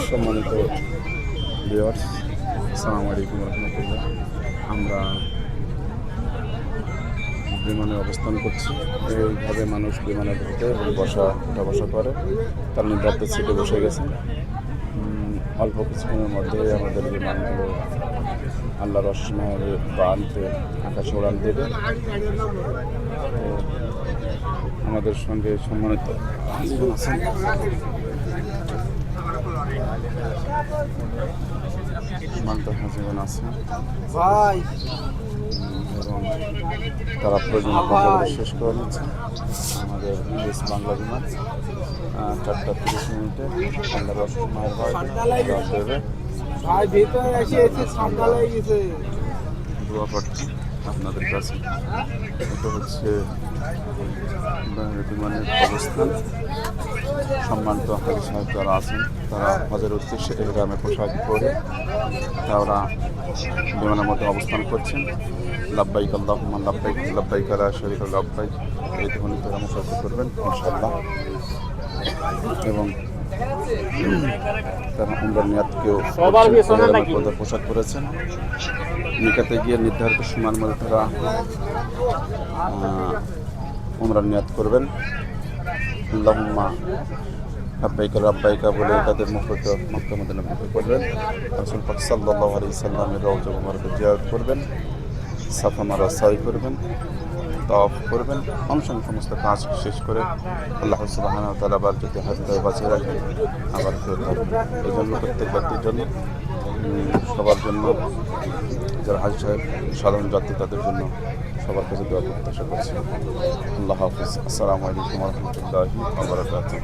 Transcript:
সম্মানিত ভিউয়ার্স, আসসালামু আলাইকুম রহমতুল্লাহ। আমরা বিমানে অবস্থান করছি। এইভাবে মানুষ বিমানে ঢোকে এবং উঠা বসা করে, তার নির্ধারিত সিটে বসে গেছে। অল্প কিছুক্ষণের মধ্যেই আমাদের বিমানগুলো আল্লাহর রহমতে বানতে আকাশে উড়ান দেবে। তো আমাদের সঙ্গে সম্মানিত আছেন হাজিগণ আছেন এবং তারা প্রয়োজনীয় কথাগুলো শেষ করে নিচ্ছে। আমাদের বাংলা বিমান 4:30 আল্লাহ রহমানের দেবে। দোয়া করছি আপনাদের কাছে। এটা হচ্ছে বিমানের অবস্থান। সম্মানিত হাজি সাহেব যারা আছেন, তারা হজের উদ্দেশ্যে গ্রামে পোশাক পরে তারা বিমানের মধ্যে অবস্থান করছেন। লাব্বাইক আল্লাহুম্মা লাব্বাইক, লাব্বাইক লা শারীকা লাক লাব্বাইক, এই ধ্বনি তারা মুখস্থ করবেন ইনশাআল্লাহ। এবং তারা উমরার নিয়াতকেও পোশাক পরেছেন। মিকাতে গিয়ে নির্ধারিত সময়ের মধ্যে তারা উমরার নিয়াত করবেন। আল্লাহুম্মা লাব্বাইকা লাব্বাইকা বলে তাদের মুখস্থ মক্কা মদিনা মুখে করবেন। রাসূল পাক সাল্লাল্লাহু আলাইহি সাল্লামের রওজা মুবারক জিয়ারত করবেন, সাফা মারা সাই করবেন, তাওয়াফ করবেন। অনুষ্ঠান সমস্ত কাজ শেষ করে আল্লাহ সুবহানাহু ওয়া তাআলা আবার যদি হায়াতে বাঁচিয়ে রাখেন আবার ফেরত আসবেন। এই জন্য প্রত্যেক ব্যক্তির জন্য, সবার জন্য, যারা হাজি সাহেব সাধারণ যাত্রী তাদের জন্য সবার কাছে দোয়া প্রত্যাশা করছি। আল্লাহ হাফিজ। আসসালামু আলাইকুম ওয়া রাহমাতুল্লাহি ওয়া বারাকাতুহু।